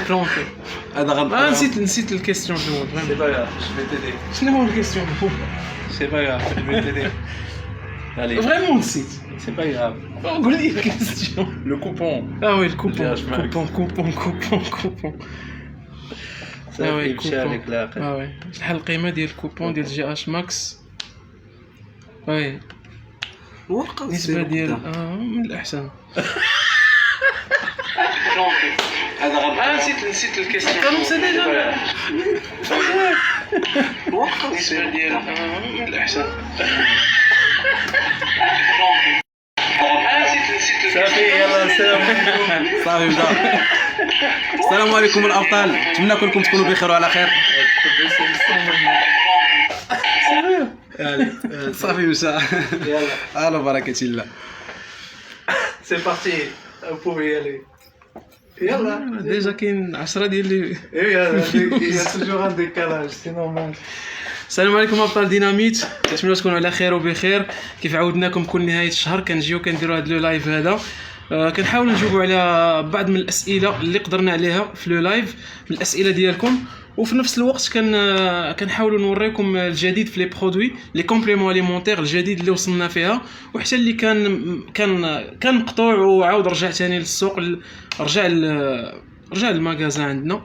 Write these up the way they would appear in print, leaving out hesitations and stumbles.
بلونكي. هذا غلط. نسيت الكيستيون الاول سي فريمون. با غاف جو في تيدي شنو هو الكيستيون الاول؟ سي با غاف جو في تيدي allez فريمون نسيت. سي با غاف قول لي الكيستيون. لو كوبون وي الكوبون الجاج معك. كوبون. صافي مشى عليك لاقي وي شحال القيمه ديال الكوبون ديال جي اش ماكس؟ وي ورقه النسبه ديال من الاحسن. هذا غلط. نسيت الكيستيون. كانوا سي ديجا ورقه النسبه ديال من الاحسن. صافي يلا سلام عليكم صافي بدا. السلام عليكم الابطال، نتمنى كلكم تكونوا بخير وعلى خير. صافي مشى. يلا على بركه الله. سي بارتي بوفي يالي يلا ديجا كاين 10 ديال لي. يا توجور ان ديكالاج سي نورمال. السلام عليكم ابطال ديناميت، كنتمنى تكونوا على خير وبخير. كيف عودناكم كل نهايه الشهر كنجيو كنديروا هذا لو لايف هذا. كنحاولوا نجاوبوا على بعض من الاسئله اللي قدرنا عليها في لو لايف من الاسئله ديالكم، وفي نفس الوقت كنحاولوا نوريكم الجديد في لي برودوي لي كومبليمون اليمونتير الجديد اللي وصلنا فيها، وحتى اللي كان مقطوع وعاود رجع ثاني للسوق، رجع للمغازان عندنا.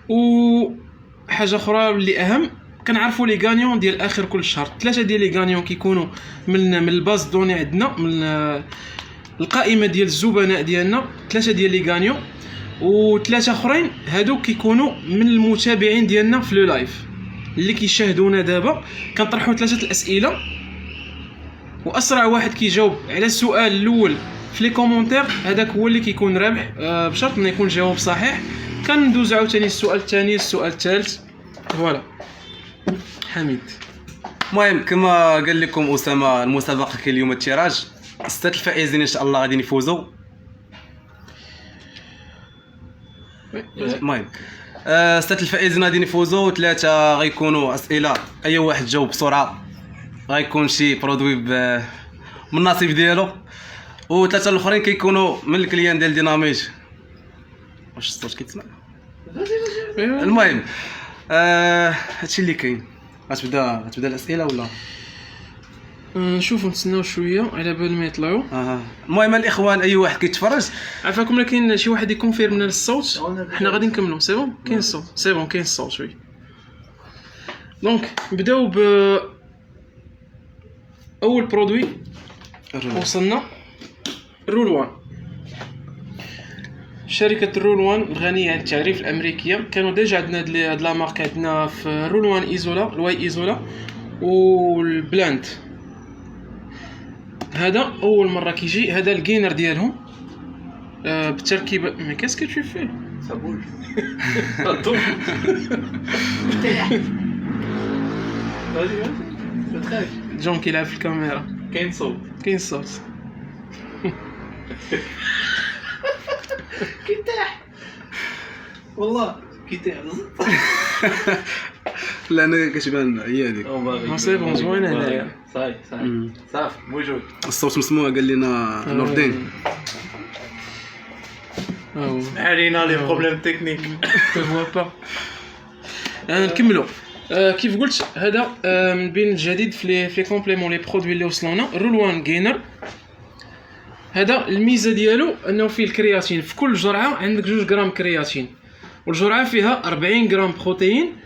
وحاجه اخرى اللي اهم، كنعرفوا لي غانيون ديال اخر كل شهر. 3 ديال لي غانيون كيكونوا من الباز دوني عندنا، من القائمه ديال الزبناء ديالنا. 3 ديال لي غانيون، و3 اخرين هادوك كيكونوا من المتابعين ديالنا في لو لايف اللي كيشاهدونا دابا. كنطرحوا 3 الاسئله، واسرع واحد كيجاوب على السؤال الاول في لي كومونتير هذاك هو اللي كيكون رابح، بشرط انه يكون جواب صحيح. كندوز عاوتاني السؤال الثاني السؤال الثالث. فوالا حميد. المهم كما قال لكم اسامه، المسابقه كاين اليوم التيراج. 6 الفائزين ان شاء الله غادي يفوزوا. المهم 6 الفائزين غادي يفوزوا، 3 غيكونوا اسئله اي واحد جاوب بسرعه غيكون شي برودوي من النصيب ديالو، و3 الاخرين كيكونوا من الكليان ديال ديناميت. واش الصوت كيتسمع؟ المهم هادشي اللي كاين. غتبدا الاسئله ولا نشوفوا نتسناو شويه على بال ما يطلعوا. المهم الاخوان اي واحد كيتفرج عفاكم، لكن شي واحد يكونفيرمنا الصوت حنا غادي نكملوا. سي بون كاين الصوت، سي بون كاين الصوت وي. دونك نبداو ب اول برودوي وصلنا، رول 1. شركه رول 1 الغنيه عن التعريف الامريكيه. كانوا ديجا عندنا هاد لا مارك عندنا في رول 1 ايزولا، الواي ايزولا والبلاند. هذا اول مره كيجي، هذا الجينر ديالهم بتركيبه. مي كاسكو تو في صابول جون كيلعب في الكاميرا. كاين صوت كاين صوت. كيتاح والله كيتاح لا انا كتبان هي هذيك. سي بون زوينه هنايا. صافي موجود. الصوت مسموع قال لنا نور الدين. علينا لي بروبليم تكنيك تفوا با. نكملوا. كيف قلت هذا من بين الجديد في لي كومبليمون لي برودوي اللي وصلونا. رول 1 جينر هذا الميزه ديالو انه فيه الكرياتين. في كل جرعه عندك 2 غرام كرياتين، والجرعه فيها 40 غرام بروتين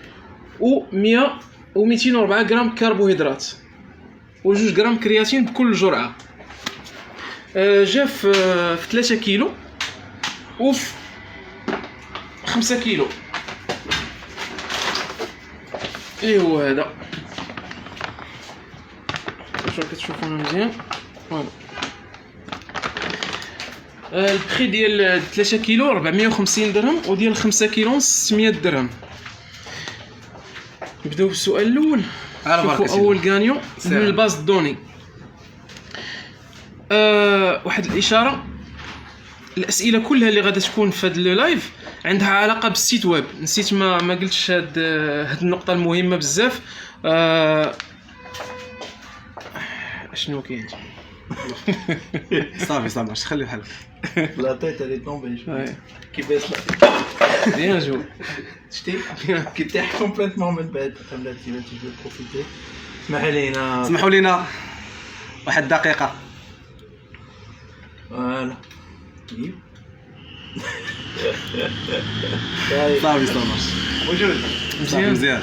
و100 و204 غرام كربوهيدرات و2 غرام كرياتين بكل جرعه. جا في 3 كيلو وفي 5 كيلو. ايوا هذا شوف كتشوفونا مزيان. فوالا البري ديال 3 كيلو 450 درهم، وديال 5 كيلو 600 درهم. نبداو بالسؤال الاول. شوفوا اول غانيون من الباز دوني. واحد الاشاره، الاسئله كلها اللي غادا تكون في هذا اللايف عندها علاقه بالسيت ويب. نسيت ما قلتش هاد النقطه المهمه بزاف. شنو كاين صافي ماشي خلي بحال La tête elle est tombée. Ouais. Qui baisse la Bien joué. شتي كي طيح كومبليتمون من بعد خلاتي لا تجي بروفيتي. اسمح لينا. سمحوا لينا واحد دقيقه. فوالا. صافي ماشي موجود. صافي مزيان.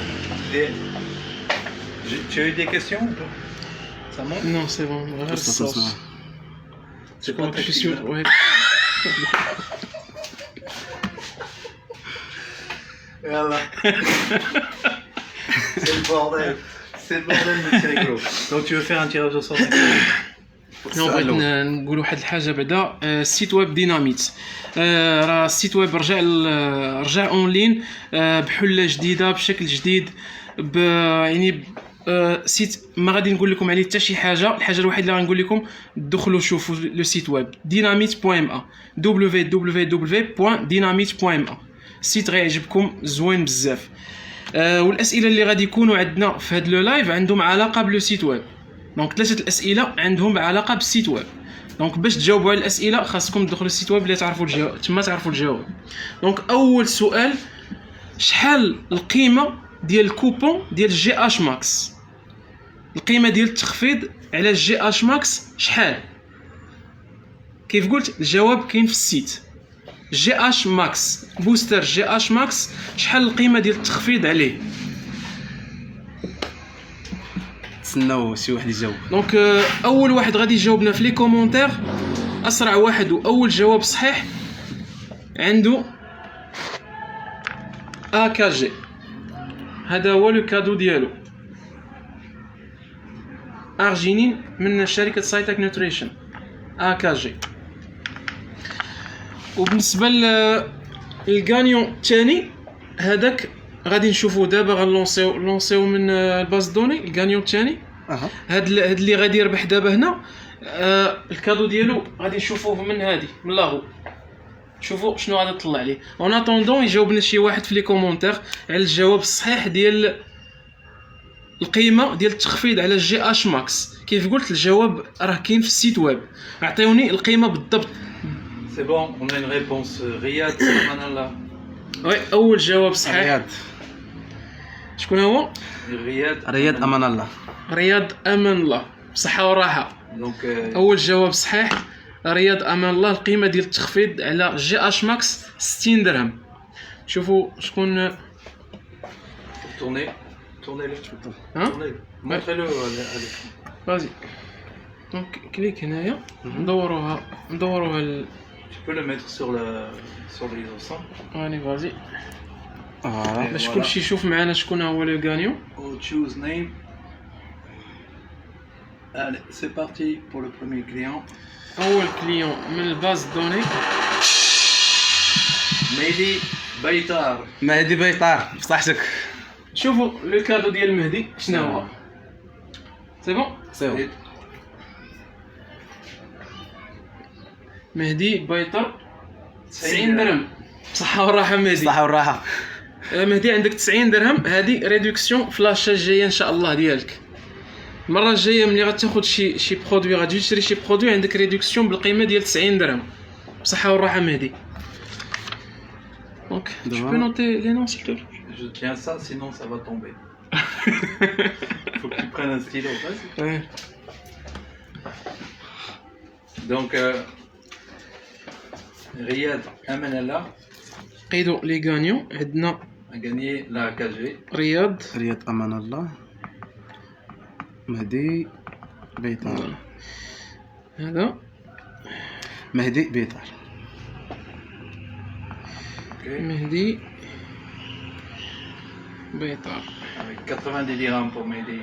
Tu as eu des questions ou pas? Ça monte? Non, c'est bon. غير الصوص. C'est pas très Je suis sûr. clair. Ouais. Voilà. C'est le bordel. C'est le bordel, mais c'est rigolo. Donc tu veux faire un tirage au sort? بغيت نقول واحد الحاجه بعدا. السيت ويب ديناميت راه السيت ويب رجع اونلاين بحله جديده بشكل جديد يعني سيت ما غادي نقول لكم عليه حتى شي حاجه. الحاجه الوحيده اللي غنقول لكم دخلوا شوفوا لو سيت ويب dynamite.ma www.dynamite.ma. السيت غيعجبكم زوين بزاف. والاسئله اللي غادي يكونوا عندنا في هذا لو لايف عندهم علاقه بلو سيت ويب. دونك 3 الاسئله عندهم علاقه بالسيت ويب. دونك باش تجاوبوا على الاسئله خاصكم تدخلوا للسيت ويب اللي تعرفوا الجواب تما تعرفوا الجواب. دونك اول سؤال، شحال القيمه ديال الكوبون ديال جي اش ماكس؟ القيمه ديال التخفيض على جي اش ماكس شحال؟ كيف قلت الجواب كاين في السيت. جي اش ماكس بوستر جي اش ماكس شحال القيمه ديال التخفيض عليه؟ تسناو شي واحد يجاوب. دونك اول واحد غادي يجاوبنا في لي كومونتير، اسرع واحد واول جواب صحيح عنده AKG. هذا هو لو كادو ديالو، ارجينين من شركه سايتك نوتريشن AKG. وبالنسبه للغانيون الثاني هذاك غادي نشوفوه دابا غنلونسيو من الباز دوني. الغانيون الثاني هاد اللي غادي يربح دابا هنا الكادو ديالو غادي نشوفوه من هادي من لاهو. شوفوا شنو غادي تطلع ليه. اون اتوندون يجاوبنا شي واحد في لي كومونتير على الجواب الصحيح ديال القيمه ديال التخفيض على جي اش ماكس. كيف قلت الجواب راه كاين في السيت ويب. عطيوني القيمه بالضبط. C'est bon, on a une réponse. Riyad Manala. وي اول جواب صحيح. رياض شكون هو؟ Riyad امان الله. رياض امان الله بصحه وراحه. Donc اول جواب صحيح رياض امان الله. القيمه ديال التخفيض على جي اش ماكس 60 درهم. شوفوا شكون tournez le. ها Tournez-le. Montrez-le à l'écran. فازي. دونك كليك هنايا ندوروها Tu peux le mettre sur l'isocent. راني فازي فوالا باش كلشي يشوف معنا شكون هو لو غانيون. Au choose name. Allez, c'est parti pour le premier client. اول كليون من الباز دوني Mehdi Baitar. مهدي بيطار بصحتك. شوفوا لو كادو ديال مهدي شنو هو. سي بون سيو مهدي بايطر 90 درهم بصحه وراحه. مهدي الصحه والراحه. مهدي عندك 90 درهم. هذه ريدكسيون في لاشا الجايه ان شاء الله ديالك. المره الجايه ملي غتاخذ شي برودوي غتجي تشري شي برودوي عندك ريدكسيون بالقيمه ديال 90 درهم بصحه والراحه مهدي. دونك tu peux noter les noms s'il te plaît. Je tiens ça, sinon ça va tomber. Faut que tu prennes un stylo. Vas-y. Ouais. Donc, Riyad Amanallah قيدوا لي غانيون. عندنا a gagné la AKG. رياض رياض امان الله مهدي بيطار. هذا مهدي بيطار. Okay. مهدي بيطار. Avec 90 dirhams pour Mehdi.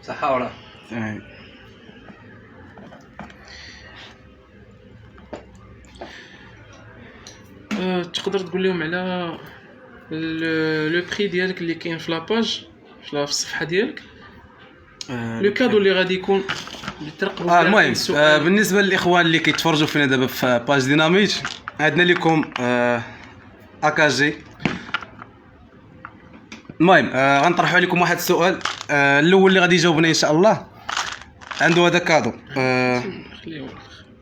Sahara. تقدر تقول لهم على لو بري ديالك اللي كاين في لاباج في الصفحه ديالك لو كادو اللي غادي يكون اللي ترقبوا. المهم بالنسبه للاخوان اللي كيتفرجوا فينا دابا في باج ديناميت عندنا لكم AKG. المهم غنطرحوا عليكم واحد السؤال. الاول اللي غادي يجاوبنا ان شاء الله عنده هذا كادو خليه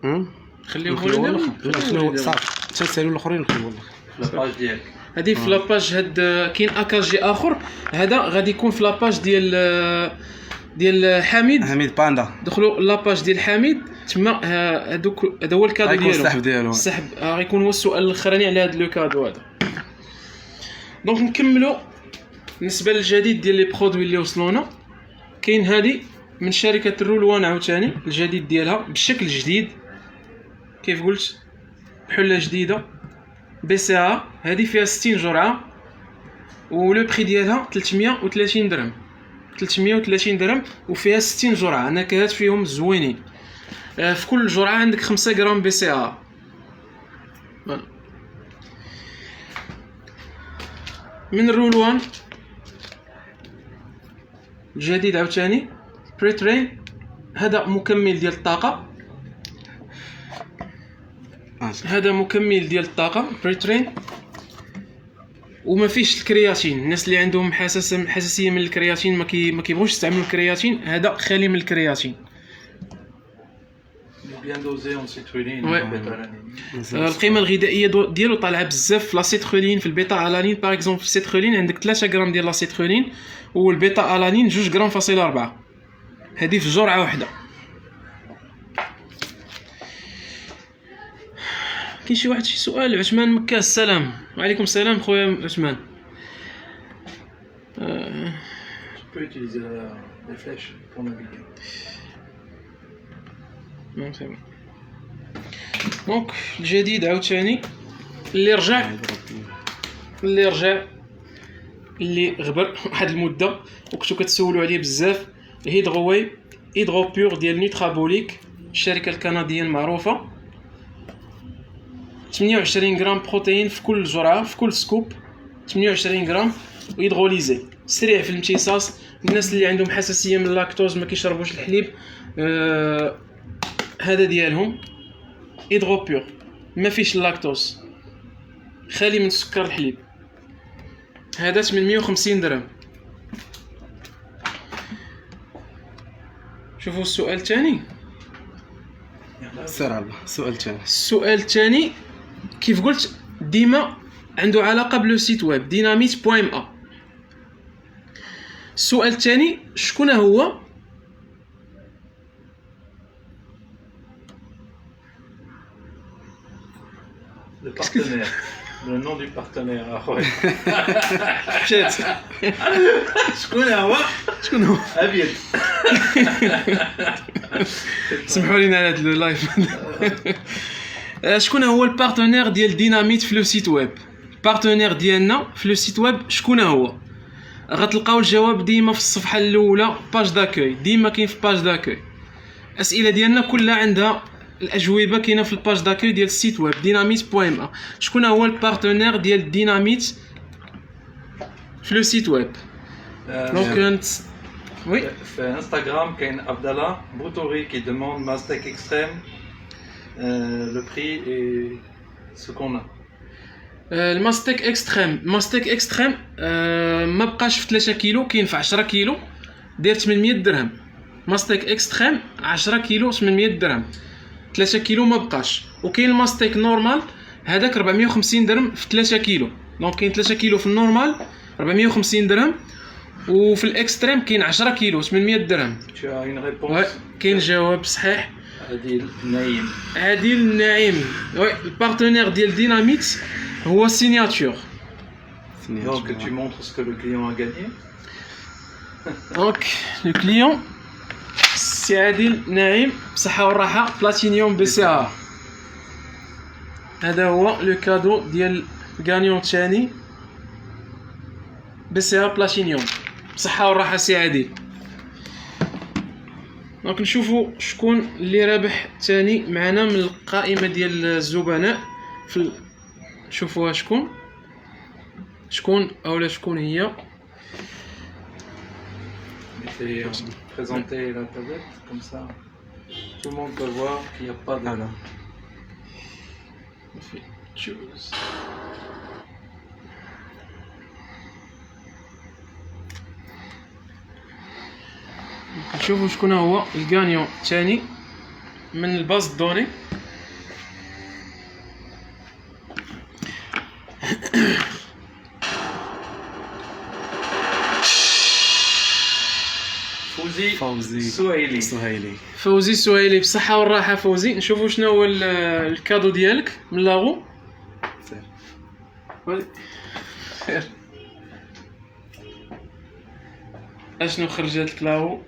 هم؟ خليه نخليوه هو الاخر لا خليوه صافي تنسالوا الاخرين نخليوه الاخر لاباج ديالك. هذه في لاباج. هاد كاين اكاجي اخر هذا غادي يكون في لاباج ديال حميد. حميد باندا دخلوا لاباج ديال حميد تما. هذوك هذا هو الكادو غيكون ديالو. السحب ديالو. السحب غيكون هو السؤال الاخراني على هذا لو كادو هذا. دونك نكملوا بالنسبه للجديد ديال لي برودوي اللي وصلونا. كاين هذه من شركه الرولوان عاوتاني الجديد ديالها بالشكل جديد كيف قلت بحله جديده بي سي ا. هذه فيها 60 جرعه ولو بري ديالها 330 درهم. 330 درهم وفيها 60 جرعه نكهات فيهم زوينين. في كل جرعه عندك 5 غرام بي سي ا. من الرولوان الجديد عاوتاني بري ترين. هذا مكمل ديال الطاقه. هذا مكمل ديال الطاقه بري ترين وما فيش الكرياتين. الناس اللي عندهم حساسيه من الكرياتين ما كيبغوش يستعملوا الكرياتين. هذا خالي من الكرياتين. بيان دوزي اون سيترولين. القيمه الغذائيه ديالو طالعه بزاف في لاسيترولين في البيتا الانين. باغ اكزومبل في السيترولين عندك 3 غرام ديال لاسيترولين والبيتا الانين 2 غرام فاصل 4. هذه في جرعه واحده. كاين شي واحد شي سؤال؟ عثمان مكه السلام. وعليكم السلام خويا عثمان. Tu peux utiliser les flèches pour naviguer. Non, c'est bon. دونك الجديد عاوتاني اللي رجع اللي غبر واحد المده وكنتو كتسولوا عليه بزاف. هيدرووي هيدرو بيور ديال نيوترابوليك الشركه الكنديه المعروفه. 28 غرام بروتين في كل جرعه في كل سكوب. 28 غرام وهيدروليزي سريع في الامتصاص. الناس اللي عندهم حساسيه من اللاكتوز ما كيشربوش الحليب هذا ديالهم. هيدرو بيور ما فيش اللاكتوز خالي من سكر الحليب. هذا 850 درهم. شوفوا السؤال الثاني. سير على السؤال الثاني. السؤال الثاني كيف قلت ديما عنده علاقه بلو سيت ويب dynamite.ma. السؤال الثاني شكون هو Le partenaire. Le nom du partenaire. مشات شكون هو؟ شكون هو؟ أبيض. سمحوا لينا على هذا اللايف. شكون هو البارتنير ديال ديناميت في لو سيت ويب؟ البارتنير ديالنا في لو سيت ويب شكون هو؟ غتلقاو الجواب ديما في الصفحه الاولى باج داكوي. ديما كاين في باج داكوي. الاسئله ديالنا كلها عندها الاجوبه كاينه في الباج داكوي ديال السيت ويب dynamite.ma. شكون هو البارتنير ديال ديناميت في لو سيت ويب؟ دونك وي في انستغرام كاين عبد الله بوتوري qui demande Mastec Extrême le prix et ce qu'on a. الماستيك اكستريم ما بقاش في 3 كيلو كاين في 10 كيلو داير 800 درهم. ماستيك اكستريم 10 كيلو 800 درهم. 3 كيلو ما بقاش. وكاين الماستيك نورمال هذاك 450 درهم في 3 كيلو. دونك كاين 3 كيلو في النورمال 450 درهم وفي الاكستريم كاين 10 كيلو 800 درهم. Tu as une réponse. كاين جواب صحيح. عادل نايم. وي البارتنير ديال ديناميت هو سيناتور. Donc tu montres ce que le client a gagné. دونك لو كليون سي عادل نايم بصحة والراحة بلاتينيوم بي سي ا. هذا هو لو كادو ديال غانيون الثاني بي سي ا بلاتينيوم بصحة والراحة سي عادل. دونك نشوفوا شكون اللي رابح الثاني معنا من القائمة ديال الزبناء في نشوفوها شكون اولا شكون هي. Présenter la tablette comme ça, tout le monde peut voir qu'il n'y a pas de. Choose. نشوفوا شكون هو الغانيون الثاني من الباز دوني. فوزي سهيلي. فوزي السهيلي بالصحة والراحة. فوزي نشوفوا شنو هو الكادو ديالك من لاغو. خير اشنو خرجت لك لاغو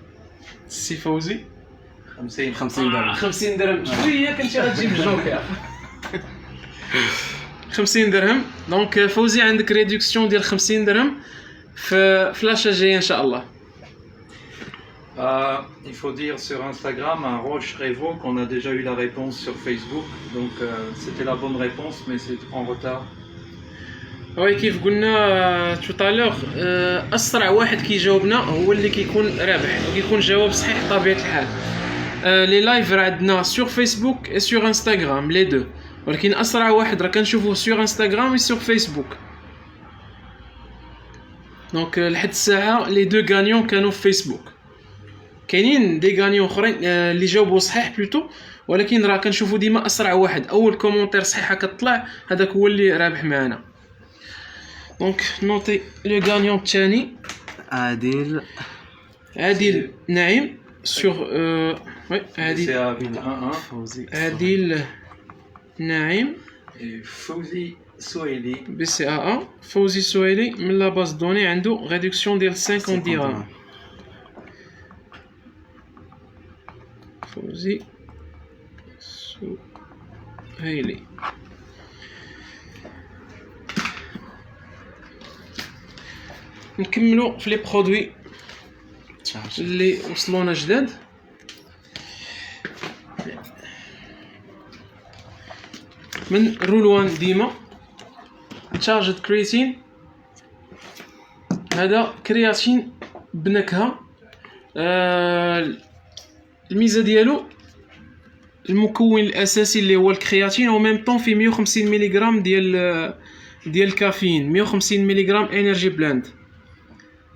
السي فوزي؟ 50 درهم. 50 درهم شويه كنتي غتجيب الجوكر. 50 درهم. دونك فوزي عندك ريدكسيون ديال 50 درهم في فلاشه جايه ان شاء الله. Il faut dire sur Instagram un Roche Revo qu'on a déjà eu la réponse sur Facebook, donc c'était la bonne réponse, mais c'est en retard. وي كيف قلنا تو طالور اسرع واحد كيجاوبنا هو اللي كيكون رابح وكيكون جواب صحيح بطبيعه الحال. لي لايف راه عندنا سور فيسبوك اي سور انستغرام لي دو، ولكن اسرع واحد راه كنشوفوه سور انستغرام و سور فيسبوك. دونك لحد الساعه لي دو غانيون كانوا في فيسبوك. كاينين دي غانيون اخرين اللي جاوبوا صحيح بلوتو، ولكن راه كنشوفوا ديما اسرع واحد اول كومونتير صحيحه كتطلع هذاك هو اللي رابح معنا. دونك نوطي لو غانيون الثاني عادل نعيم سور وي عادل نعيم فوزي سهيلي بي سي ا فوزي سهيلي من لا باز دوني عنده ريدكسيون ديال 50 درهم. فوزي سهيلي. نكملوا في لي برودوي اللي وصلونا جداد. من رولوان ديما تشارجد كرياتين. هذا كرياتين بنكهه. الميزه ديالو المكون الاساسي اللي هو الكرياتين او ميم طون في 150 ملغ ديال الكافيين، 150 ملغ انرجي بلاند.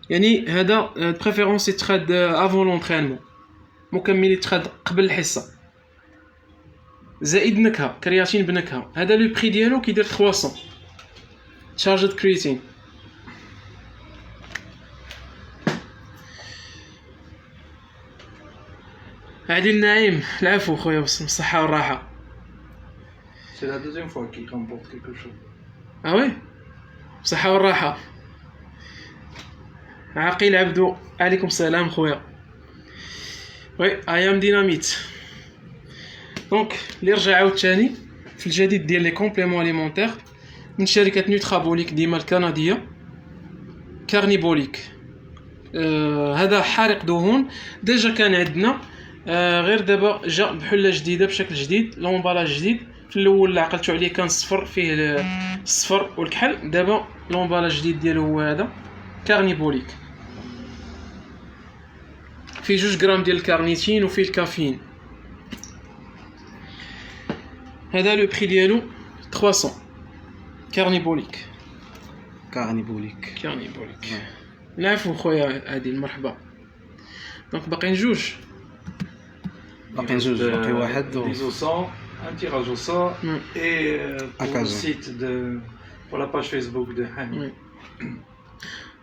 يعني هذا بريفيرونس يتخاد افون لونطرينمون، مكمل يتخاد قبل الحصه، زائد نكهه كرياتين بنكهه. هذا لو بري ديالو كيدير 300 تشارجد كرياتين. عادل نعيم العفو خويا بالصحه والراحه. C'est la deuxième fois qu'il remporte quelque chose. اه وي بصحه والراحه. عقيل عبدو عليكم السلام خويا. وي ايام ديناميت. دونك اللي رجع عاوتاني في الجديد ديال لي كومبليمون اليمونتير من شركه نوترابوليك ديما الكنديه كارنيبوليك. هذا حارق دهون ديجا كان عندنا، غير دابا جا بحله جديده بشكل جديد، لومبالاج جديد. في الاول اللي عقلتو عليه كان صفر فيه الصفر والكحل، دابا لومبالاج جديد ديالو هو هذا كارنيبوليك فيه 2 غرام ديال الكارنيتين وفيه الكافيين. هذا لو بري ديالو 300 كارنيبوليك. العفو خويا عادل مرحبا. دونك باقيين جوج باقي واحد des au sang, un tirage au sort et pour le site pour la page Facebook de Hani.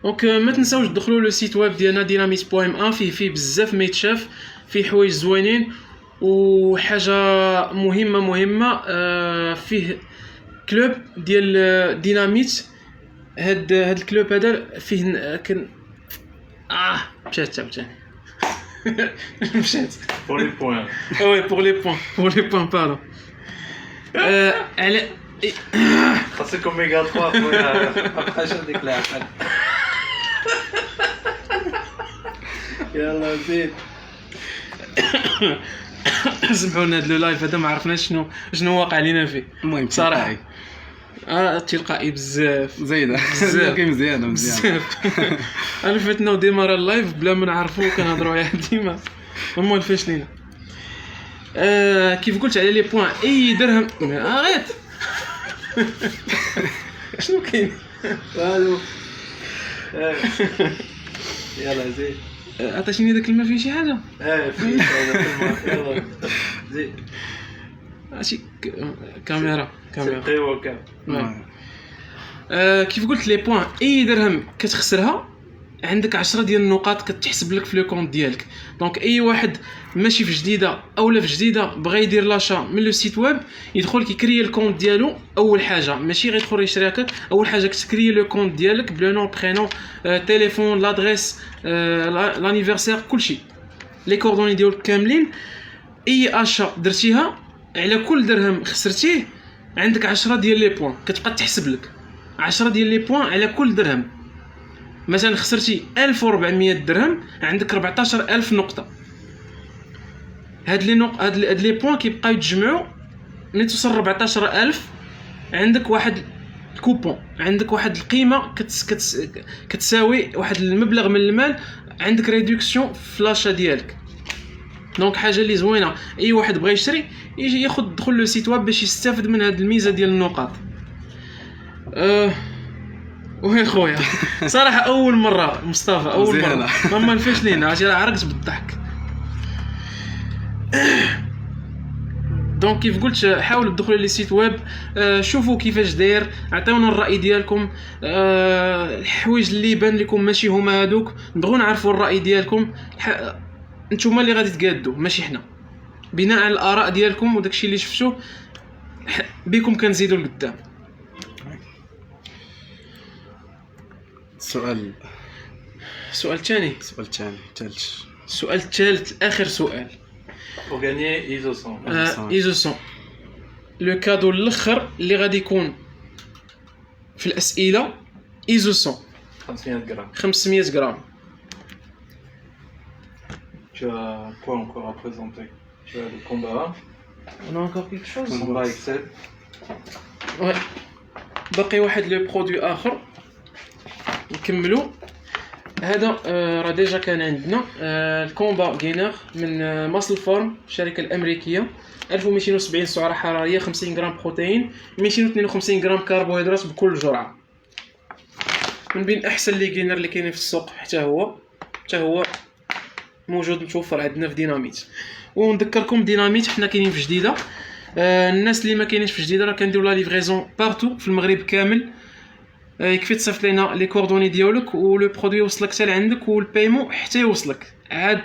دونك ما تنساوش تدخلوا لو سيت ويب ديالنا dynamite.m1. فيه بزاف ما يتشاف، فيه حوايج زوينين وحاجه مهمه. فيه كلوب ديال ديناميت. هاد الكلوب هذا فيه مشات Pour les points. وي pour les points pardon. على خاصك اوميغا 3 خويا après je déclare. يلا زيد. سمحوا لنا هذا لو لايف هذا ما عرفناش شنو واقع لينا فيه. المهم صراحه تلقائي بزاف زايده كاين مزيانه عرفتنا وديمار اللايف بلا ما نعرفو كنهضروا عليها ديما هما الفاشلين. كيف قلت على لي بوين اي درهم غير شنو كاين الو يلا زيد. عطيتيني داك الماء فيه شي حاجه في يلا زيد ماشي كاميرا سي بري وكاب كيف قلت لي بوين اي درهم كتخسرها عندك 10 ديال النقاط كتحسب لك في لو كونت ديالك. دونك اي واحد ماشي في جديده اولا في جديده بغى يدير لاشا من لو سيت ويب يدخل كيكري الكونت ديالو. اول حاجه ماشي غير يدخل يشري هكا، اول حاجه كتكري لو كونت ديالك بلو نون برينون تليفون لادريس لانيفرسير كلشي لي كوردوني ديالك كاملين. اي اشا درتيها على كل درهم خسرتيه عندك 10 ديال لي بوين كتبقى تحسب لك 10 ديال لي بوين على كل درهم. مثلا خسرتي 1400 درهم عندك 14000 نقطه. هاد لي بوين كيبقاو يتجمعوا ملي توصل 14000 عندك واحد كوبون، عندك واحد القيمه كتساوي واحد المبلغ من المال، عندك ريدكسيون في لاشا ديالك. دونك حاجه اللي زوينه اي واحد بغى يشري يجي ياخذ دخل لو سيت ويب باش يستافد من هاد الميزه ديال النقاط. وهي خويا صراحه اول مره مصطفى اول مره ما نفشلين عرفتي عرقت بالضحك. دونك كيف قلت حاولوا تدخلوا لي سيت ويب شوفوا كيفاش داير، عطيونا الراي ديالكم. الحوايج اللي يبان لكم ماشي هما هادوك نبغوا نعرفوا الراي ديالكم. نتوما اللي غادي تقادوا ماشي حنا، بناء على الاراء ديالكم وداكشي اللي شفتوه بكم كنزيدوا لقدام. سؤال ثاني ثالث السؤال الثالث اخر سؤال. pour gagner ISO 100 ISO 100 لو كادو الاخر اللي غادي يكون في الاسئله ISO 100 500 grammes. 500 غرام. Tu as quoi encore à présenter? Tu as le combat, On a encore quelque chose? combat Excel. Ouais. باقي واحد لو برودوي اخر نكملوا. هذا راه ديجا كان عندنا الكومبا جينر من ماسل فارم الشركه الامريكيه. 1270 سعره حراريه، 50 غرام بروتين، 252 غرام كربوهيدرات بكل جرعه. من بين احسن لي جينر اللي كاينين في السوق. حتى هو موجود متوفر عندنا في ديناميت. ونذكركم ديناميت حنا كاينين في جديده. الناس اللي ما كاينينش في جديده راه كنديروا لا ليفريزون بارتو في المغرب كامل. يكفي تصيفط لينا لي كوردوني ديالك ولو برودوي يوصلك حتى لعندك والبايمون حتى يوصلك عاد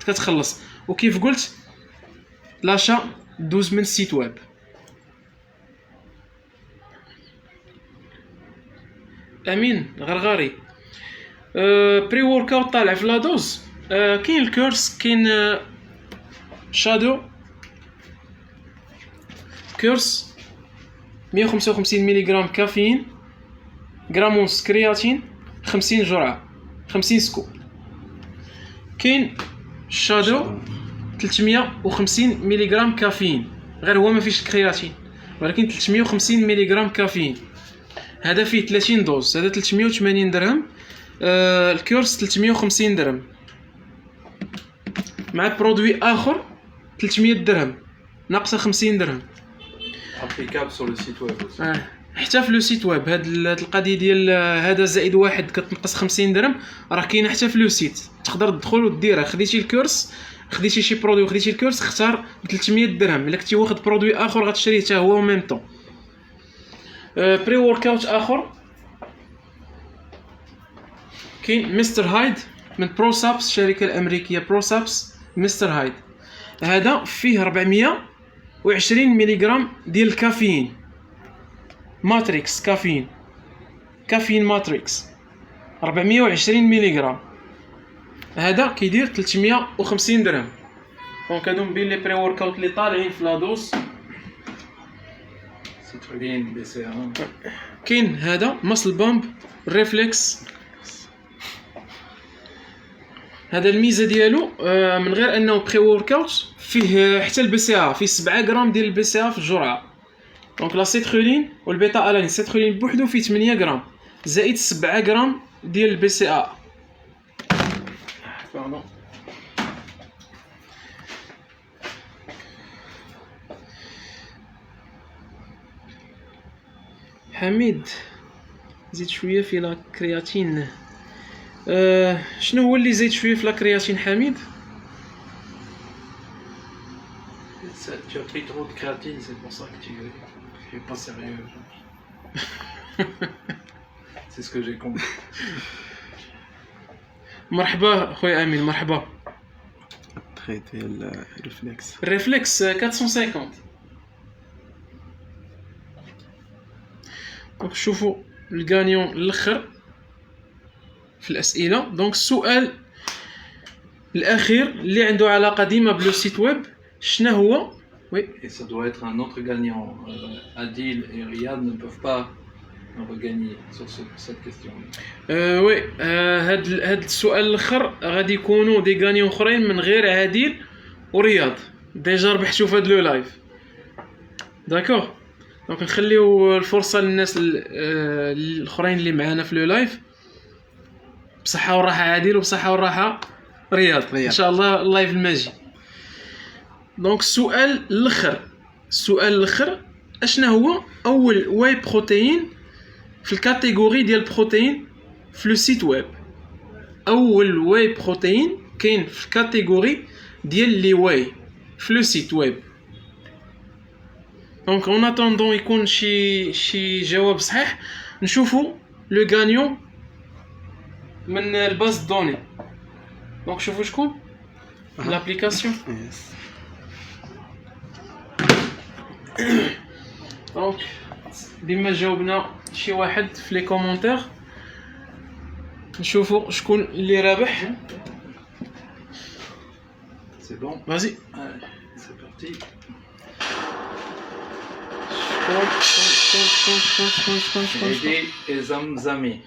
كتخلص. وكيف قلت لاشا دوز من السيت ويب. امين غرغاري. بري وورك اوت طالع في لا دوز. كاين الكورس، كاين شادو كورس 155 ملغ كافيين، غرامونس كرياتين، 50 جرعه 50 سكوب. كاين شادو 350 ملغ كافيين، غير هو ما فيش كرياتين ولكن 350 ملغ كافيين. هذا فيه 30 دوز، هذا 380 درهم. الكورس 350 درهم مع برودوي اخر 300 درهم ناقصه 50 درهم. Applicable sur le site web aussi. حتى في لو سيت ويب هاد القضيه ديال هذا زائد واحد كتنقص 50 درهم راه كاينه حتى في لو سيت. تقدر تدخل وديرها. خديتي الكورس، خديتي شي برودوي وخديتي الكورس، اختار ب 300 درهم. الا كنتي واخد برودوي اخر غتشريه حتى هو ميم طون. بري وورك اوت اخر كاين مستر هايد من بروسابس الشركه الامريكيه بروسابس. مستر هايد هذا فيه 420 ملغ ديال الكافيين ماتريكس. كافيين ماتريكس 420 ملغ. هذا كيدير 350 درهم. دونك هادو من بين لي بري وورك اوت اللي طالعين في لا دوز. Citrulline, BCA1. كاين هذا ماسل بامب ريفلكس. هذا الميزه ديالو من غير انه بري وورك اوت فيه حتى البي سي ا، فيه 7 غرام ديال البي سي ا في الجرعه. دونك لا سيترولين والبيتا الانين. السيترولين بوحدو فيه 8 غرام زائد 7 غرام ديال البي سي ا. حميد زيد شويه في لا كرياتين. شنو هو اللي زايد شويه في لا كرياتين حميد؟ Tu as pris trop de créatine, c'est pour ça que tu es pas sérieux. C'est ce que j'ai compris. مرحبا خويا امين مرحبا. تري ديال ريفلكس الريفلكس 450. دونك شوفوا الغانيون الاخر في الاسئله. دونك السؤال الاخير اللي عنده علاقه ديما بلو سيت ويب شنو هو؟ وي Et ça doit être un autre gagnant. Adil et Riyad ne peuvent pas regagner sur cette question. وي هاد السؤال الاخر غادي يكونوا دي غانيون اخرين من غير عادل ورياض ديجا ربحتوا في هاد لو لايف. داكوغ دونك نخليو الفرصه للناس الاخرين اللي معانا في لو لايف بصحه وراحه عادل وبصحه وراحه رياض ان شاء الله اللايف الماجي. دونك السؤال الاخر اشنا هو اول واي بروتين في الكاتيجوري ديال البروتين في لو سيت ويب؟ اول واي بروتين كاين في الكاتيجوري ديال لي واي في لو سيت ويب. دونك اون اتوندون يكون شي جواب صحيح نشوفوا لو غانيون من الباز دوني. دونك شوفوا شكون لابليكاسيون. دونك ديما جاوبنا شي واحد في لي كومونتير نشوفوا شكون اللي رابح. C'est bon. Vas-y. Allez, c'est parti. Mehdi et Zamzami.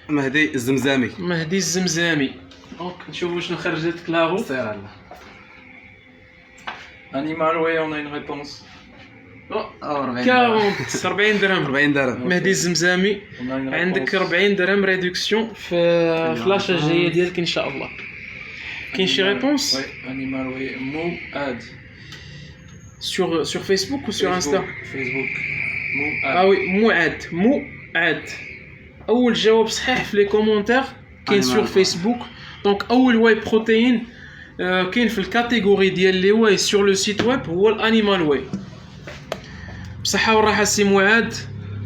مهدي الزمزامي. مهدي الزمزامي. دونك نشوفوا شنو خرجت كلاغو. سير الله. Animal, oui, on a une réponse. 40 درهم. 40 درهم. مهدي الزمزامي On a une عندك réponse. 40 درهم ريدكسيون في فلاشه الجايه ديالك ان شاء الله. كاين شي ريبونس Oui, animal, oui. Mouad. sur Facebook ou sur Insta؟ Facebook. Mouad. اه وي موعد اول جواب صحيح في لي كومونتير كاين سور فيسبوك. دونك اول واي بروتين كاين في الكاتيجوري ديال لي واي سور لو سيت ويب هو الانيمال واي. بصحه والراحه سي موعد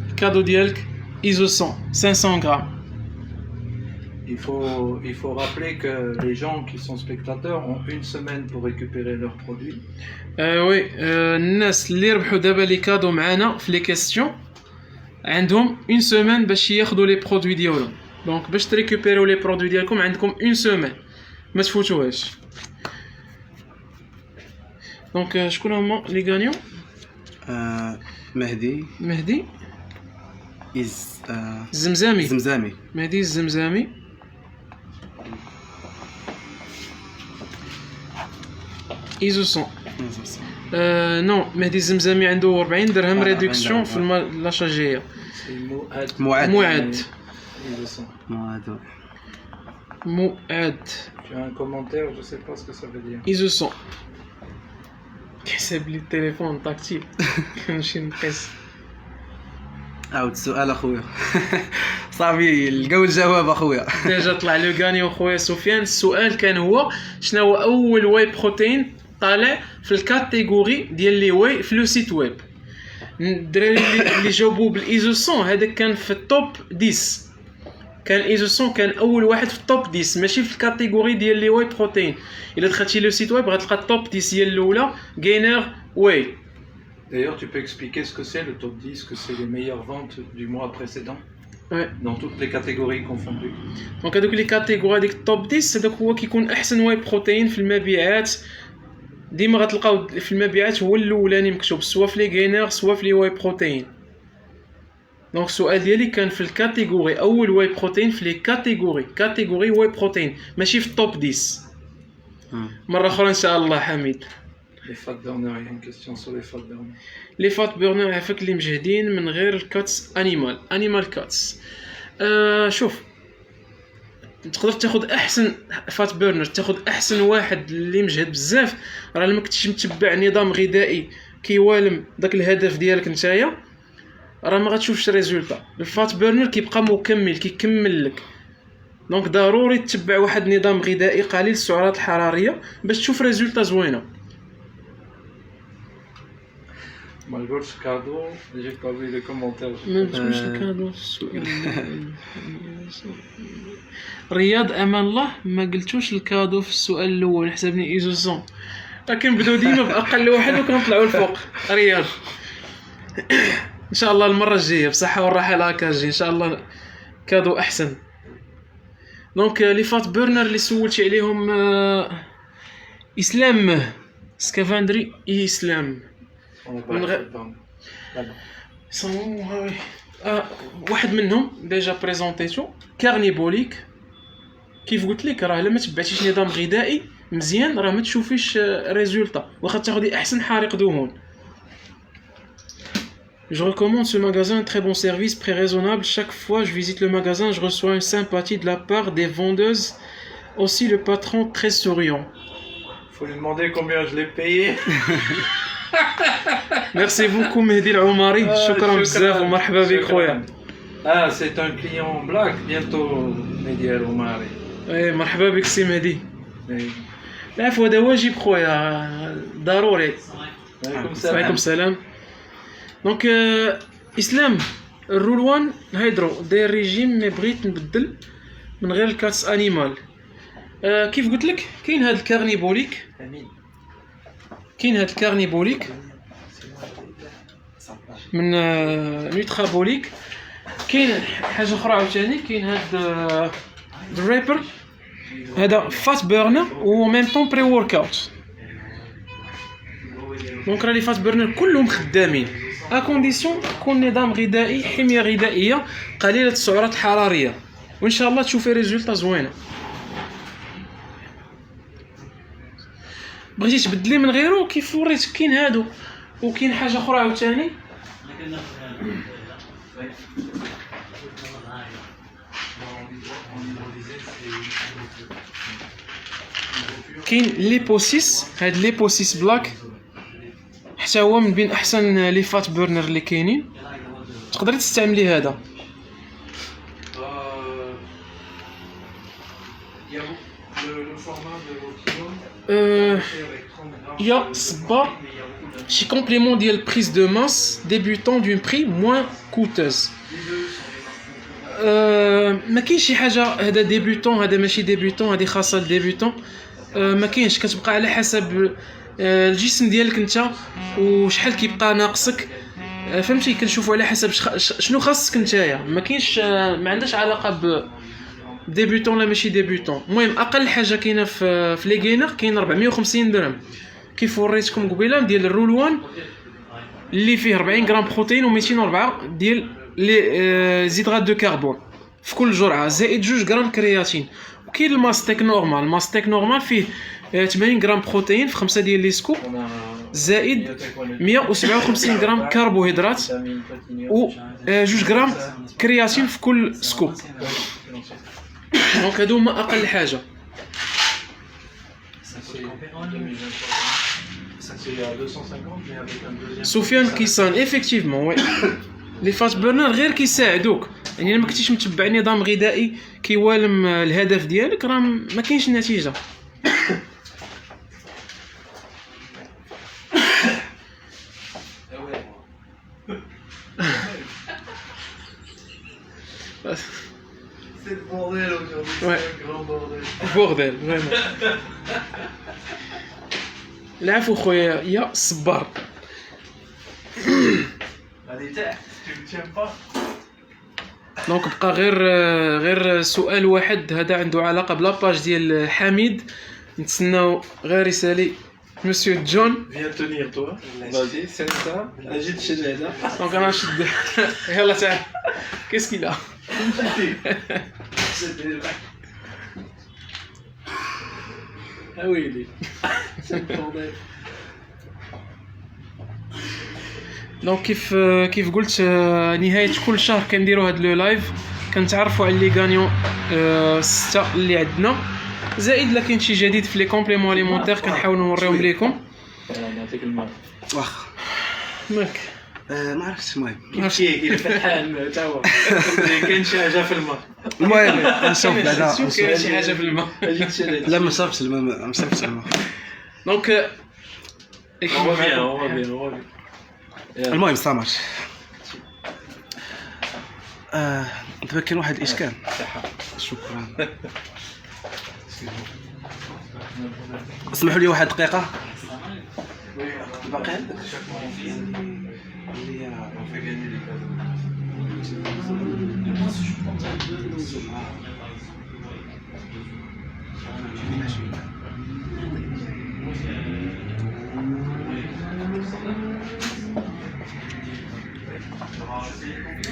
الكادو ديالك ايزو 500 غرام. Il faut rappeler que les gens qui sont spectateurs ont une semaine pour récupérer leurs produits. وي الناس اللي ربحوا دابا لي كادو معانا في لي كيستيون عندهم اون سيمين باش ياخذوا لي برودوي ديالهم. دونك باش تريكوبيريو لي برودوي ديالكم عندكم اون سيمين ما تفوتوهاش. دونك شكون هما لي غانيون؟ مهدي الزمزامي. مهدي الزمزامي. ايزو 100. نو مهدي الزمزامي عنده 40 درهم ريدكسيون في لاشا جايه. C'est Mouad. موعد. Tu as un commentaire, je sais pas ce que ça veut dire. ايزو 100 كيساب لي التليفون تاكتيل كنمشي نقيس. عاود السؤال اخويا. صافي لقاو الجواب اخويا. ديجا طلع لو غانيون خويا سفيان. السؤال كان هو شنو هو اول واي بروتين طالع في الكاتيجوري ديال لي واي في لو سيت ويب. الدراري اللي جاوبوا بالايزو 100 هذاك كان في التوب 10. كان ايزو 100 كان اول واحد في التوب 10 ماشي في الكاتيجوري ديال لي واي بروتين. الا دخلتي لو سيت ويب غتلقى التوب 10 هي الاولى غينر واي. D'ailleurs, tu peux expliquer ce que c'est le top 10, que c'est les meilleures ventes du mois précédent Ouais. dans toutes les catégories confondues. دونك هذوك لي كاتيجوري هذيك التوب 10 هذاك هو كيكون احسن واي بروتين في المبيعات. ديما غتلقاو في المبيعات هو الاولاني مكتوب سوا في لي غينر سوا في لي واي بروتين. دونك السؤال ديالي كان في الكاتيجوري اول واي بروتين في لي كاتيجوري واي بروتين ماشي في التوب 10. مره اخرى ان شاء الله حميد. Les fat burners, il y a une question sur les fat burners. لي فات بيرنر عافاك اللي مجهدين من غير الكاتس انيمال كاتس. شوف تقدر تاخذ احسن فات بيرنر تاخذ احسن واحد اللي مجهد بزاف. راه لما كنتش متبع نظام غذائي كيوالم داك الهدف ديالك نتايا راه ما غتشوفش ريزولطا. الفات بيرنر كيبقى مكمل كيكمل لك دونك ضروري تتبع واحد النظام غذائي قليل السعرات الحراريه باش تشوف ريزولطا زوينه. Malgorge cadeau, j'ai pas vu les commentaires. ما بتكونش الكادو في السؤال. رياض امان الله ما قلتوش الكادو في السؤال الاول، حسبني ايزوسون. كنبداو ديما باقل واحد وكنطلعوا الفوق. رياض ان شاء الله المره الجايه بصحه والراحه لاكاجي ان شاء الله كادو احسن. دونك لي فات بيرنر اللي سولتي عليهم اسلام سكافاندري اسلام واحد منهم ديجا بريزونتيتو كارنيبوليك. كيف قلت لك راه الا ما تبعتيش نظام غذائي مزيان راه ما تشوفيش ريزولطا واخا تاخدي احسن حارق دهون. Je recommande ce magasin, très bon service, prix raisonnable. Chaque fois je visite le magasin, je reçois une sympathie de la part des vendeuses. Aussi le patron très souriant. Faut lui demander combien je l'ai payé. Merci beaucoup Mehdi Al-Oumari. شكرا بزاف ومرحبا بك خويا. Ah, c'est un client black bientôt, Mehdi Al-Oumari. اي مرحبا بك سي مهدي. Mais- العفو هذا واجب خويا ضروري. Comme ça. عليكم السلام. دونك اسلام الرول 1 هيدرو داير ريجيم مي بغيت نبدل من غير الكاتس انيمال. كيف قلت لك كاين هذا الكارنيبوليك، كاين هذا الكارنيبوليك من نيوترابوليك. كاين حاجه اخرى عاوتاني كاين هذا الريبر هذا فات بيرنر و ميم طون بري ورك اوت. دونك راه لي فات بيرنر كلهم خدامين ا كونديسيون يكون نظام غذائي حميه غذائيه قليله السعرات الحراريه وان شاء الله تشوفي ريزولطا زوينه. بغيتي تبدلي من غيره كيف وريتك كاين هادو وكاين حاجه اخرى عاوتاني كاين ليبوسيس. هاد ليبوسيس بلاك حتى هو من بين احسن لي فات بيرنر اللي كاينين، تقدري تستعملي هذا. يا صبا شي كومبليمون ديال بريز دو ماس ديبوتون دون بري موان كوتوز. ما كاينش شي حاجه هذا ديبوتون هذا ماشي ديبوتون هذه خاصه للديبوتون. ما كاينش، كتبقى على حسب الجسم ديالك انت وشحال كيبقى ناقصك. فهمتي كنشوفوا على حسب شنو خاصك نتايا. ما كاينش ما عندهاش علاقه ب ديبوتون لا ماشي ديبوتون. المهم اقل حاجه كاينه في لي غينر كاين 450 درهم كيف وريتكم قبيله ديال الرول 1 اللي فيه 40 غرام بروتين و204 ديال لي زيدرات دو كربون في كل جرعه زائد 2 غرام كرياتين. وكاين الماستيك نورمال. الماستيك نورمال فيه 80 غرام بروتين في 5 ديال لي سكوب زائد 157 غرام كربوهيدرات و 2 غرام كرياتين في كل سكوب. دونك هادو هما اقل حاجه. سفيان كيسان ايفيكتيفمون وي لي فات بيرنر غير كيساعدوك، يعني ما كنتيش متبع نظام غذائي كيوالم الهدف ديالك راه ما كاينش النتيجه. C'est le bordel aujourd'hui, Ouais. c'est un grand bordel. بوغديل فريمون. العفو خويا يا صبار. Allez, tiens, tu me tiens pas. دونك بقى غير سؤال واحد هذا عنده علاقه بلاباج ديال حميد. نتسناو غير يسالي مسيو جون. Viens tenir toi. Vas-y, c'est ça. Agite chez Leda. دونك انا نشد يلا تعال كيسكي لا. Ah oui, il est. C'est le bordel. دونك كيف قلت نهايه كل شهر كنديروا هاد لو لايف كنتعرفوا على لي غانيون 6 اللي عندنا زائد لا كاين شي جديد في لي كومبليمون اليمونتير كنحاولوا نوريهم لكم. نعطيك الماء. واخا ماك ما عرفتش. المهم كيف فرحان تا هو كاين شي حاجه في الماء. المهم نشوف بعدا. شوف كاين شي حاجه في الماء. لا ما شربتش الماء، ما شربتش الماء. دونك هو بيان. المهم سامر. دابا كاين واحد الاشكال. شكرا. اسمحوا لي واحد دقيقه. باقي عندك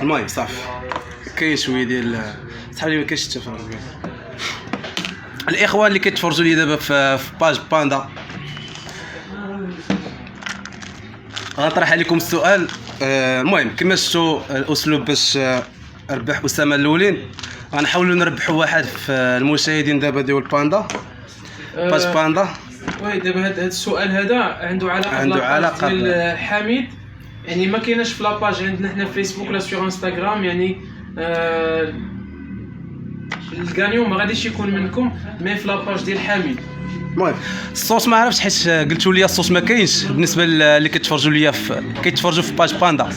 المهم صافي. كاين شويه ديال صحاب لي ما كاينش التفاهم. الاخوان اللي كيتفرجوا لي دابا في باج باندا، غنطرح عليكم السؤال. المهم كما شفتوا الاسلوب باش ربح اسامه الاولين، غنحاولوا نربحوا واحد في المشاهدين دابا ديال باندا، باج باندا. وي دابا هذا السؤال هذا عنده علاقه ديال حميد، يعني ما كايناش في لاباج عندنا حنا في فيسبوك ولا سور انستغرام، يعني الكانيون ما غاديش يكون منكم مي في لاباج ديال حميد. المهم الصوت ما عرفتش حيت قلتوا لي الصوت ما كاينش بالنسبه اللي كيتفرجوا ليا كيتفرجوا في باج باندا.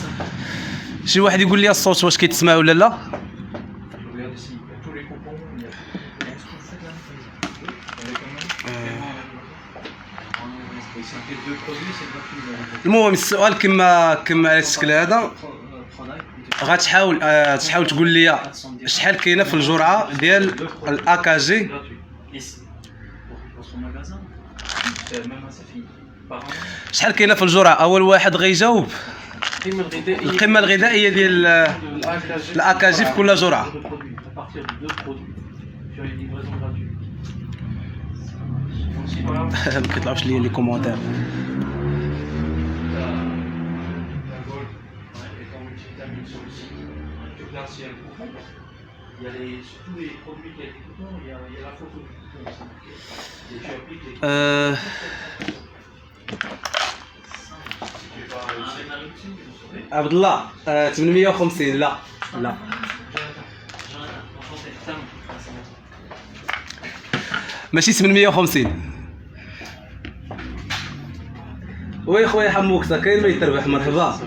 شي واحد يقول لي الصوت واش كيتسمع ولا لا؟ المهم السؤال كما على الشكل هذا، غتحاول تقول لي شحال كاينه في الجرعه ديال الاكاجي. شحال كاينه في الجرعه؟ اول واحد غيجاوب القيمه الغذائيه ديال الاكاجي في كل جرعه. ما كيطلعوش لي لي كومونتير. عبد الله 850. لا ماشي 850. وي خويا حموكسه كاين ما يتربح. مرحبا.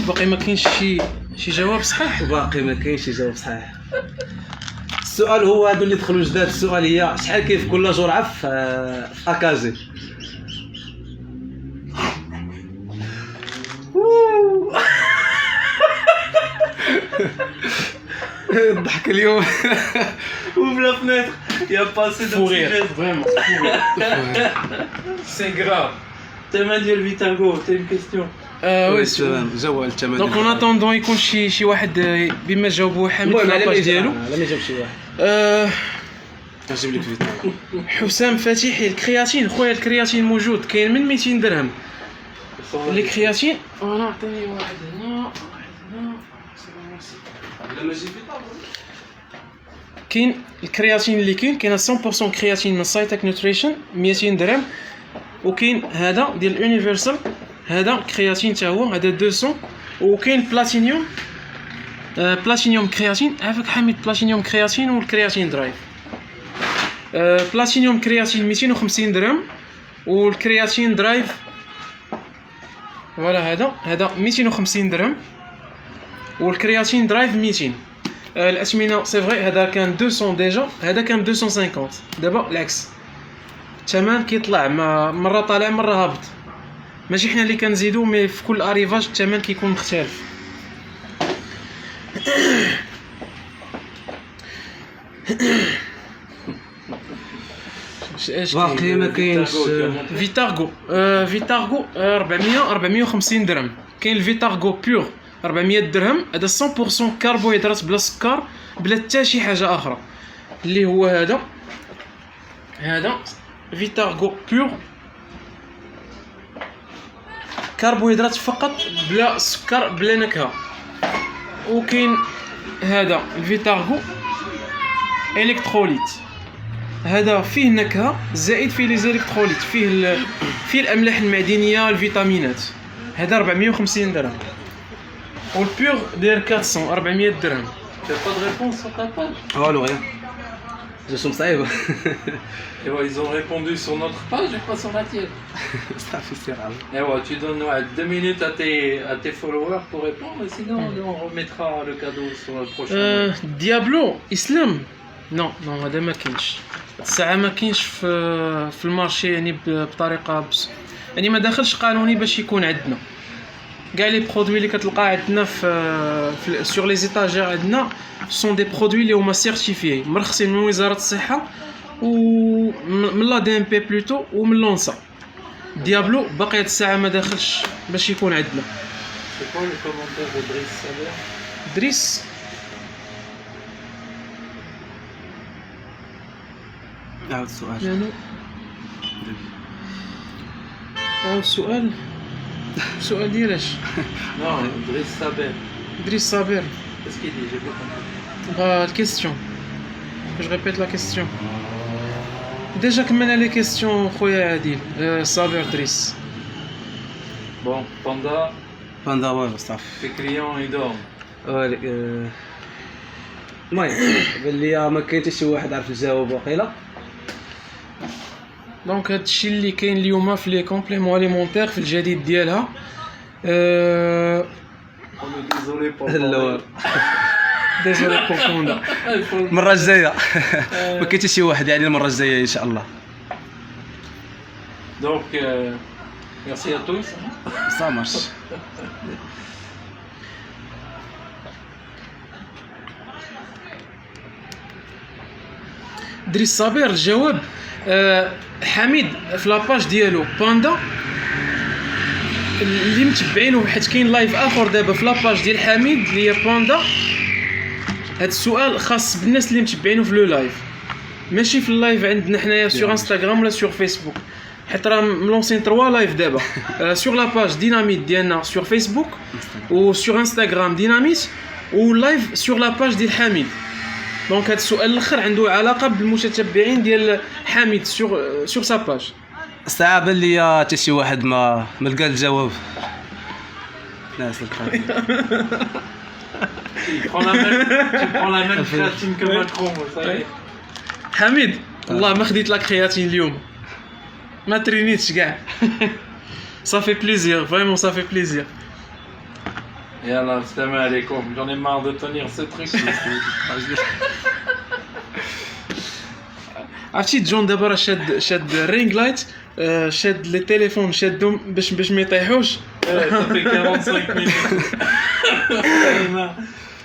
باقي ما كاينش شي جواب صحيح. باقي ما كاينش شي جواب صحيح. السؤال هو هادو اللي دخلوا جداد. السؤال هي شحال كاين في كل جرعه في اكاجي. الضحك اليوم وبلا فنيتر يا باسي دو فورير فريمون سي غراف. الثمن ديال فيتارغو تي اون كيستيون. وي تمام جاوا على الثمن. دونك اون اتوندون يكون شي واحد بما جاوبوا حميد في لاباج ديالو. لا ما جاوب شي واحد. نجيب لك فيتو. حسام فتيحي الكرياتين. خويا الكرياتين موجود، كاين من 200 درهم لي كرياتين. انا عطيني واحد هنا. كاين الكرياتين اللي كاين 100% كرياتين من سايتك نوتريشن 200 درهم، وكاين هذا ديال اليونيفرسال، هذا كرياتين حتى هو هذا 200، وكاين بلاتينيوم. بلاتينيوم كرياتين. عافاك حميد بلاتينيوم كرياتين والكرياتين درايف. بلاتينيوم كرياتين 250 درهم، والكرياتين درايف فوالا هذا 250 درهم، والكرياتين درايف 200. الاثمنه سي فري هذا كان 200 ديجا، هذا كان 250. دابا العكس الثمن كيطلع مره طالع مره هابط، ماشي حنا اللي كنزيدو، مي في كل اريفاج الثمن كيكون مختلف. باقي ما كاينش. فيتارغو 450 درهم. كاين الفيتارغو بيور 400 درهم، هذا 100% كربوهيدرات بلا سكر بلا حتى شي حاجه اخرى، اللي هو هذا فيتارغو بيور كربوهيدرات فقط بلا سكر بلا نكهه. وكاين هذا الفيتارغو الكتروليت هذا فيه نكهه زائد فيه لي زيليكتروليت، فيه الاملاح المعدنيه الفيتامينات. هذا 450 درهم، والبيور داير 400 400 درهم. Tu n'as pas de réponse sur ta page? والو غير جاتهم صعيبه. Et ouais, ils ont répondu sur notre page et pas sur la tienne. صافي سير عاود. Et ouais, tu donnes 2 minutes à tes followers pour répondre, et sinon on remettra le cadeau sur le prochain. ديابلو اسلام نو هذا ما كاينش الساعه، ما كاينش في المارشي يعني بطريقه يعني ما داخلش قانوني باش يكون عندنا. كاع لي برودوي اللي كتلقى عندنا في سور لي زيتاجير عندنا سون دي برودوي اللي هما سيرتيفيي مرخصين من وزاره الصحه ومن لا دي ام بي بلوتو ومن لونسا. ديابلو باقي هاد الساعه ما داخلش باش يكون عندنا. C'est quoi le commentaire de Driss Saber? دريس عاود السؤال. يعني السؤال ديالاش Non, Driss Saber. دريس صابر. Qu'est-ce qu'il dit? J'ai pas compris. La question. Je répète la question. Déjà كملنا les questions خويا عادل. صابر دريس. Bon, Panda, باندا والو صافي. tes clients ils dorment. المهم بان لي ما كاين حتى شي واحد عارف يجاوب واقيلا. دونك هادشي اللي كاين اليوم في لي كومبليمون اليمونتير في الجديد ديالها. On est désolé pour لا ديزولي بور فوندا. المره الجايه ما كاين حتى شي واحد يعني المره الجايه ان شاء الله. Donc, merci à tous. Ça marche. دريس صابر الجواب. حميد في لاباج ديالو باندا اللي متبعينه، حيت كاين لايف اخر دابا في لاباج ديال حميد اللي هي باندا. هاد السؤال خاص بالناس اللي متبعينه في لو لايف، ماشي في اللايف عندنا حنايا سور انستغرام ولا سور فيسبوك، حيت راه ملونسين 3 لايف دابا سور لاباج ديناميت ديالنا سور فيسبوك و سور انستغرام ديناميت، و لايف سور لاباج ديال حميد. دونك هاد السؤال الاخر عنده علاقه بالمتتبعين ديال حميد سور سا باج. الساعه بان لي حتى شي واحد ما لقى الجواب. ناس الكرام. Tu prends la même créatine que Macron, ça y est. حميد والله ما خديت لك خياتين اليوم، ما ترينيتش كاع. صافي بليزير فريمون صافي بليزير. Yallah, salam alaikum. J'en ai marre de tenir ce truc. عرفتي جون دابا راه شاد رينغ لايت، شاد لي تيليفون شادهم باش ما يطيحوش. Ça fait 45 minutes.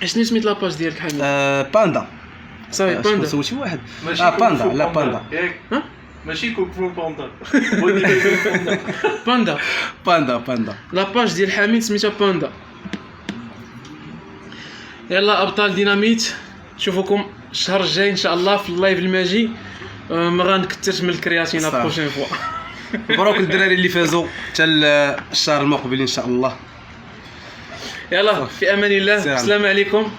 شنو سميت لاباج ديالك حميد؟ باندا. صافي باندا. سول شي واحد. ماشي باندا كونغ فو لا باندا. ها؟ ماشي كونغ فو باندا. بودي باندا. باندا. باندا. لاباج ديال حميد سميتها باندا. يلا ابطال ديناميت، نشوفكم الشهر الجاي ان شاء الله في اللايف الماجي. ما غنكثرش من الكرياتين لا بروشين فوا. مبروك للدراري اللي فازوا حتى الشهر المقبل ان شاء الله. يلا في امان الله، السلام عليكم.